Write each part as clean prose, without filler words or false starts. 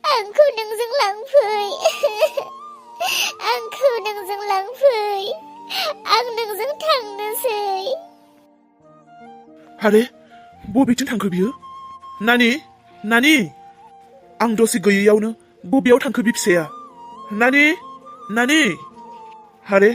आंखौ नोंजों लांफै आंखौ नोंजों लांफै आं नोंजों थांनोसै। आरे बबेथिं थांखो बियो? नानि नानि आं दसे गैयैयावनो बबेयाव थांखो बि फिसाया? नानि नानि आरे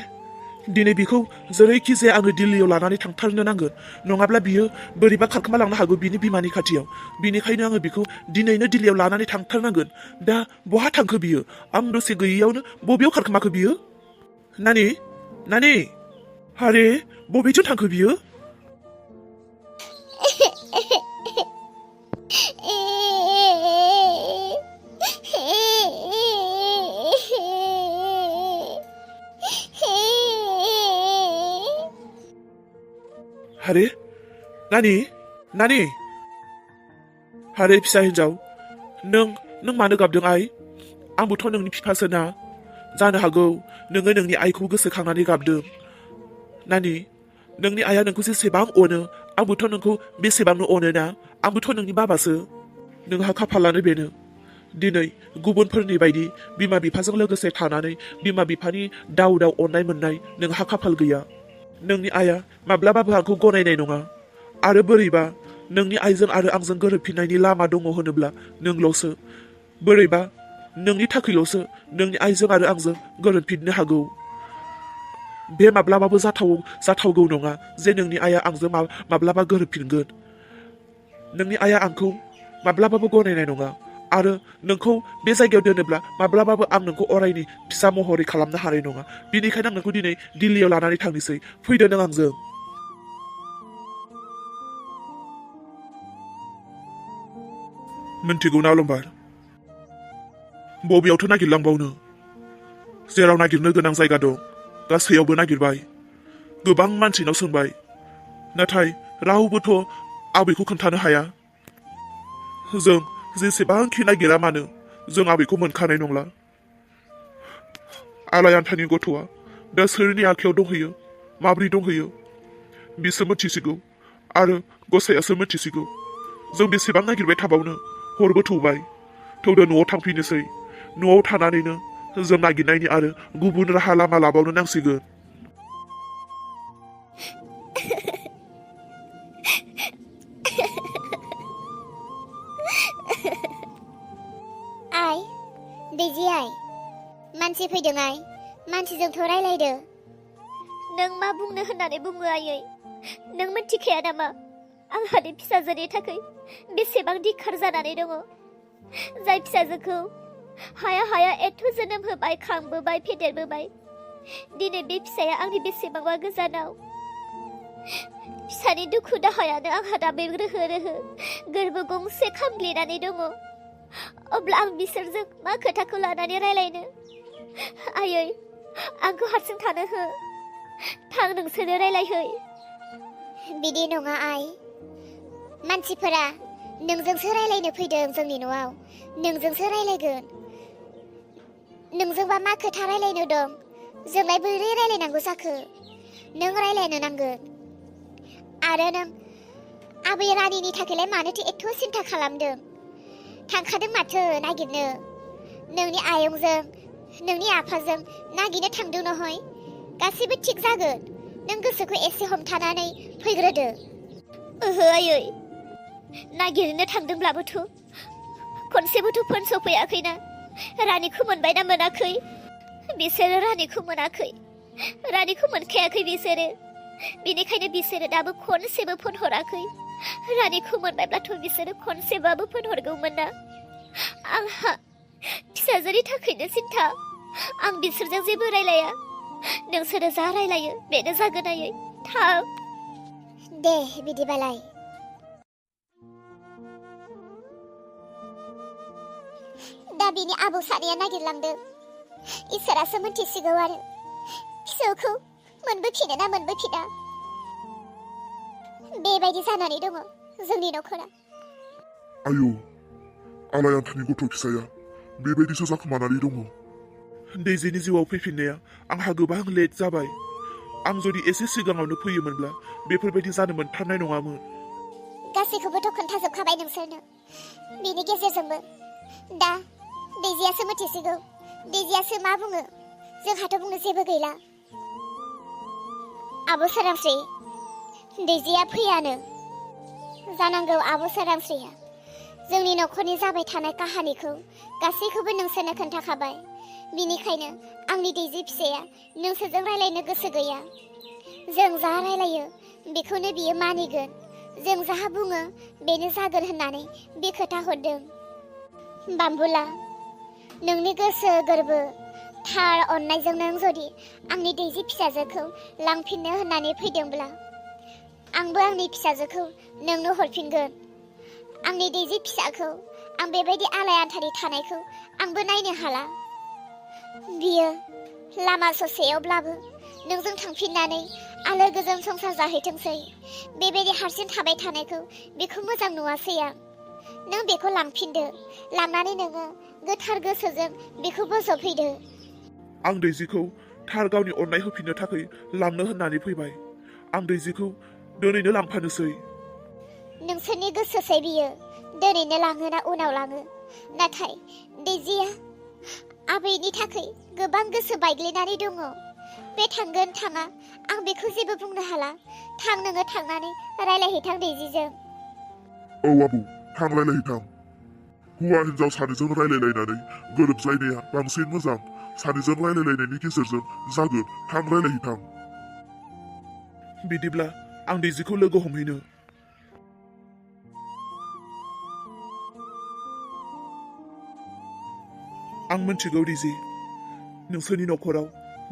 दिनै बिखौ जेरैखि जाया आङो दिल्लीयाव लानानै थांथारनो नांगोन, नङाब्ला बियो बोरैबा खारखोमा लांनो हागौ बिनि बिमानि खाथियाव। बिनिखायनो आङो बिखौ दिनैनो दिल्लीयाव लानानै थांथारनांगोन। दा बहा थांखो बियो? आं दसे गैयैयावनो बबेयाव खारखोमाखो बियो? नानि नानि आरे बबेथिं थांखो बियो? आरे नानि नानि आरे फिसा हिन्जाव, नों मानो गाबदों आइ? आंबोथ' नोंनि बिफासो ना। जानो हागौ नोङो नोंनि आइखौ गोसोखांनानै गाबदों। नानि नोंनि आइया नोंखौ जेसेबां अनो, आंबोथ' नोंखौ बेसेबांनो अनो ना। आंबोथ' नोंनि बाबासो। नोंहा खाफालानो बेनो दिनै गुबुनफोरनि बायदि बिमा बिफाजों लोगोसे थानानै बिमा बिफानि दाव दाव अननाय मोननाय नोंहा खाफाल गैया। नोंनि आइया माब्लाबाबो आंखौ गनायनाय नङा। आरो बोरैबा नोंनि आइजों आरो आंजों गोरोबफिननायनि लामा दङ होनोब्ला नोंल'सो। बोरैबा नोंनि थाखायल'सो नोंनि आइजों आरो आंजों गोरोबफिननो हागौ। बे माब्लाबाबो जाथावगौ नङा जे नोंनि आइया आंजों माब्लाबा गोरोबफिनगोन। नोंनि आइया आंखौ माब्लाबाबो गनायनाय नङा। आरो नोंखौ बे जायगायाव दोनोब्ला माब्लाबाबो आं नोंखौ अरायनि फिसा महरै खालामनो हानाय नङा। बिनिखायनो आं नोंखौ दिनै दिल्लीयाव लानानै थांनोसै। फैदो नों आंजों। मिन्थिगौ ना अलंबार, बबेयावथो नागिरलांबावनो? जेराव नागिरनो गोनां जायगा दं गासैयावबो नागिरबाय, गोबां मानसिनाव सोंबाय, नाथाय रावबोथ' आबैखौ खोन्थानो हाया। जों जेसेबांखि नागिरा मानो जों आबैखौ मोनखानाय नंला। आलायान्थानि गथ'आ दा सोरनि आखायाव दंहैयो, माब्रै दंहैयो बिसोर मिथिसिगौ आरो गसाइयासो मिथिसिगौ। जों बेसेबां नागिरबाय थाबावनो? हरबो थौबाय। थौदो न'आव थांफिनोसै। न'आव थानानैनो जों नागिरनायनि आरो गुबुन राहा लामा लाबावनो नांसिगोन। आइ, दैजि आइ, मानसि फैदों आइ, मानसिजोंथ' रायलायदो। नों मा बुंनो होननानै बुङो आयै? नों मिथिखाया नामा आंहानि फिसाजोनि थाखाय बेसेबां दिखार जानानै दङ? जाय फिसाजोखौ हाया हाया एथ' जोनोम होबाय, खांबोबाय, फेदेरबोबाय, दिनै बे फिसाया आंनि बेसेबांबा गोजानाव। फिसानि दुखु दाहायानो आंहा दाबो रोहो रोहो गोरबो गंसे खामग्लिनानै दङ। अब्ला आं बिसोरजों मा खोथाखौ लानानै रायलायनो? आयै, आंखौ हारसिं थानो हो। थां नोंसोरो रायलायहै। बिदि नङा आइ, मानसिफोरा नोंजोंसो रायलायनो फैदों जोंनि न'आव। नोंजोंसो रायलायगोन। नोंजोंबा मा खोथा रायलायनो दं? जोंलाय बोरै रायलायनांगौ जाखो? नों रायलायनो नांगोन। आरो नों आबै रानिनि थाखायलाय मानोथो एथ' सिन्था खालामदों? थांखादों माथो नागिरनो। नोंनि आयंजों नोंनि आफाजों नागिरनो थांदों नहय। गासैबो थिग जागोन। नों गोसोखौ एसे हमथानानै फैग्रोदो। ओहो आयै, नागिरनो थांदोंब्लाबोथ' खनसेबोथ' फोन सफैयाखैना। रानिखौ मोनबायना मोनाखै? बिसोरो रानिखौ मोनाखै। रानिखौ मोनखायाखै बिसोरो। बेनिखायनो बिसोरो दाबो खनसेबो फन हराखै। रानिखौ मोनबायब्लाथ' बिसोरो खनसेबाबो फन हरगौमोन ना। आंहा फिसाजोनि थाखायनो सिन्था। आं बिसोरजों जेबो रायलाया। नोंसोरो जा रायलायो बेनो जागोन आयै। थां। दे बिदिबालाय। दा बिनि आबौ सानैया नागिरलांदों। इसोरासो मिथिसिगौ आरो फिसौखौ मोनबोफिनो ना मोनबोफिना। बेबायदि जानानै दङ जोंनि न'खरा। आयौ, आलायान्थानि गथ' फिसाया बेबायदिसो जाखोमानानै दङ। दैजिनि जिउआव फैफिननाया आंहा गोबां लेट जाबाय। आं जुदि एसे सिगाङावनो फैयोमोनब्ला बेफोरबायदि जानो मोनथारनाय नङामोन। गासैखौबोथ' खोन्थाजोबखाबाय नोंसोरनो। बेनि गेजेरजोंबो दा दैजियासो मिथिसिगौ दैजियासो मा बुङो जोंहाथ' बुंनो जेबो गैला आब' सोरांस्रि दैजिया फैयानो जानांगौ आब' सोरांस्रिया जोंनि न'खरनि जाबाय थानाय काहानिखौ गासैखौबो नोंसोरनो खोन्थाखाबाय बिनिखायनो आंनि दैजि फिसाया नोंसोरजों रायलायनो गोसो गैया जों जा रायलायो बेखौनो बियो मानिगोन जों जा बुङो बेनो जागोन होननानै बे खोथा हरदों बाम्बुला नोंनि गोसो गोरबो थार अननायजों नों जुदि आंनि दैजि फिसाजोखौ लांफिननो होननानै फैदोंब्ला आंबो आंनि फिसाजोखौ नोंनो हरफिनगोन आंनि दैजि फिसाखौ आं बेबायदि आलाय आथारै थानायखौ आंबो नायनो हाला बियो लामा ससेयावब्लाबो नोंजों थांफिननानै आलो गोजोन संसार जाहैथोंसै बेबायदि हारसिं थाबाय थानायखौ बेखौ मोजां नुवासै आं नों बेखौ लांफिनदो लांनानै नोङो गोथार गोसोजों बेखौ बोजबफैदो आं दैजिखौ थार गावनि अननाय होफिननो थाखाय लांनो होननानै फैबाय आं दैजिखौ दिनैनो लांफानोसै नोंसोरनि गोसोसै बियो दिनैनो लाङो ना उनाव लाङो नाथाय दैजिया आबैनि थाखाय गोबां गोसो बायग्लिनानै दङ बे थांगोन थाङा आं बेखौ जेबो बुंनो हाला थां नोङो थांनानै रायलायहैथां दैजिजों औ आबौ थां रायलायहैथां हौवा हिन्जाव सानैजों रायलायलायनानै गोरोबज्लायनाया बांसिन मोजां सानैजों रायलायलायनायनि गेजेरजों जागोन थां रायलायहैथां बिदिब्ला आं दैजिखौ लोगो हमहैनो आं मिन्थिगौ दैजि नोंसोरनि न'खराव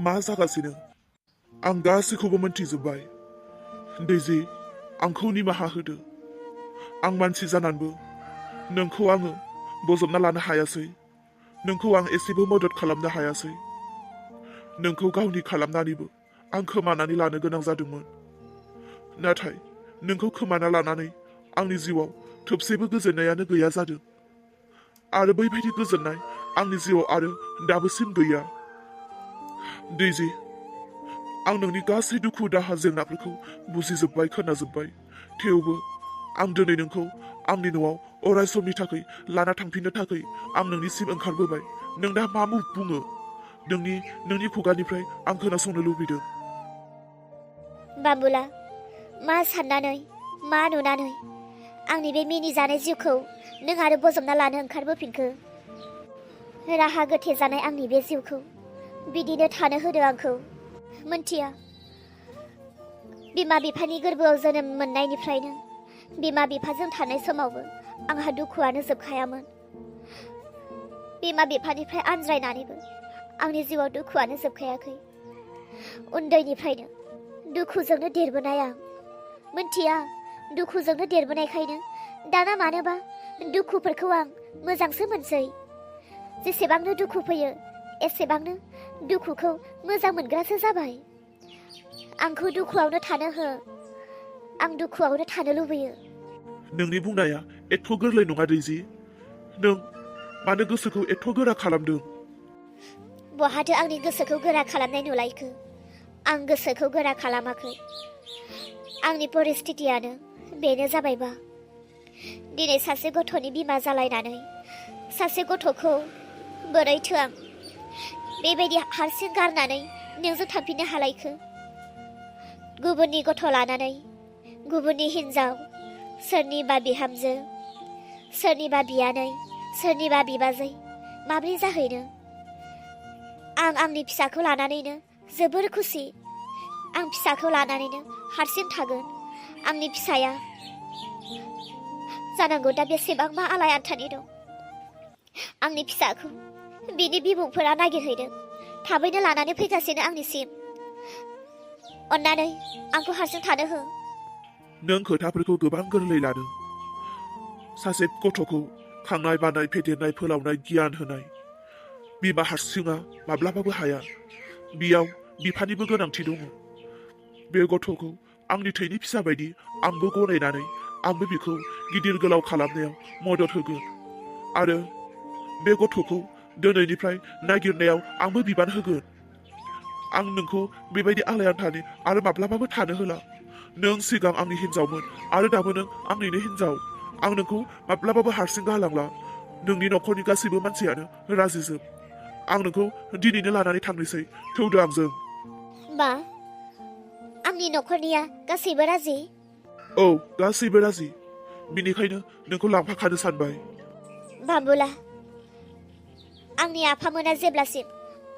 मा जागासिनो आं गासैखौबो मिन्थिजोब्बाय दैजि आंखौ निमाहा होदो आं मानसि जानानैबो नोंखौ आङो बजबना लानो हायासै नोंखौ आं एसेबो मदद खालामनो हायासै नोंखौ गावनि खालामनानैबो आं खोमानानै लानो गोनां जादोंमोन नाथाय नोंखौ खोमाना लानानै आंनि जिउआव थोबसेबो गोजोननायानो गैया जादों आरो बैबायदि गोजोननाय आंनि जिउआव आरो दाबोसिम गैया दैजि आं नोंनि गासै दुखु दाहा जेंनाफोरखौ बुजिजोब्बाय खोनाजोब्बाय थेवबो आं दिनै नोंखौ आंनि न'आव अराय समनि थाखाय लाना थांफिननो थाखाय आं नोंनिसिम ओंखारबोबाय नों दा मा बुङो नोंनि खुगानिफ्राय आं खोनासंनो लुबैदों बाम्बुला मा साननानै मा नुनानै आंनि बे मिनिजानाय जिउखौ नों आरो बजबना लानो ओंखारबोफिनखो राहा गोथे जानाय आंनि बे जिउखौ बिदिनो थानो होदो आंखौ मोनथिया बिमा बिफानि गोरबोआव जोनोम मोननायनिफ्रायनो बिमा बिफाजों थानाय समावबो आंहा दुखुआनो जोबखायामोन बिमा बिफानिफ्राय आनज्रायनानैबो आंनि जिउआव दुखुआनो जोबखायाखै उन्दैनिफ्रायनो दुखुजोंनो देरबोनाय आं मोनथिया दुखुजोंनो देरबोनायखायनो दाना मानोबा दुखुफोरखौ आं मोजांसो मोनसै जेसेबांनो दुखु फैयो एसेबांनो दुखुखौ मोजां मोनग्रासो जाबाय आंखौ दुखुआवनो थानो हो आं दुखुआवनो थानो लुबैयो नोंनि बुंनाया एथ' गोरलै नङा दैजि नों मानो गोसोखौ एथ' गोरा खालामदों बहाथो आंनि गोसोखौ गोरा खालामनाय नुलायखो आं गोसोखौ गोरा खालामाखै आंनि परिस्थितियानो बेनो जाबायबा दिनै सासे गथ'नि बिमा जालायनानै सासे गथ'खौ बोरैथो आं बेबायदि हारसिं गारनानै नोंजों थांफिननो हालायखो गुबुननि गथ' लानानै गुबुननि हिन्जाव सोरनिबा बिहामजो सोरनिबा बियानै सोरनिबा बिबाजै माब्रै जाहैनो आं आंनि फिसाखौ लानानैनो जोबोर खुसि आं फिसाखौ लानानैनो हारसिं थागोन आंनि फिसाया जानांगौ दा बेसेबां मा आलाय आथानि दं आंनि फिसाखौ बिनि बिबौफोरा नागिरहैदों थाबैनो लानानै फैगासिनो आंनिसिम अन्नानै आंखौ हारसिं थानो हो नों खोथाफोरखौ गोबां गोरलै लादों सासे गथ'खौ खांनाय बानाय फेदेरनाय फोलावनाय गियान होनाय बिमा हारसिङा माब्लाबाबो हाया बेयाव बिफानिबो गोनांथि दङ बे गथ'खौ आंनि थैनि फिसा बायदि आंबो गनायनानै आंबो बिखौ गिदिर गोलाव खालामनायाव मदद होगोन आरो बे गथ'खौ दिनैनिफ्राय नागिरनायाव आंबो बिबान होगोन आं नोंखौ बेबायदि आलाय आथानि आरो माब्लाबाबो थानो होला नों सिगां आंनि हिन्जावमोन आरो दाबो नों आंनिनो हिन्जाव आं नोंखौ माब्लाबाबो हारसिं गालांला नोंनि न'खरनि गासैबो मानसियानो राजिजोब। आं नोंखौ दिनैनो लानानै थांनोसै, थौदो आंजों। मा? आंनि न'खरनिया गासैबो राजि? औ, गासैबो राजि। बिनिखायनो नोंखौ लांफाखानो सानबाय। बाबुला, आंनि आफामोना जेब्लासिम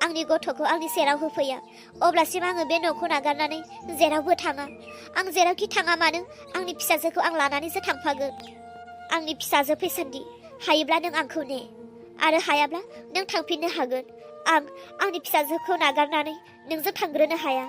आंनि गथ'खौ आंनि सेराव होफैया अब्लासिम आङो बे न'खौ नागारनानै जेरावबो थाङा। आं जेरावखि थाङा मानो आंनि फिसाजोखौ आं लानानैसो थांफागोन। आंनि फिसाजो फैसान्दि हायोब्ला नों आंखौ ने, आरो हायाब्ला नों थांफिननो हागोन। आं आंनि फिसाजोखौ नागारनानै नोंजों थांग्रोनो हाया।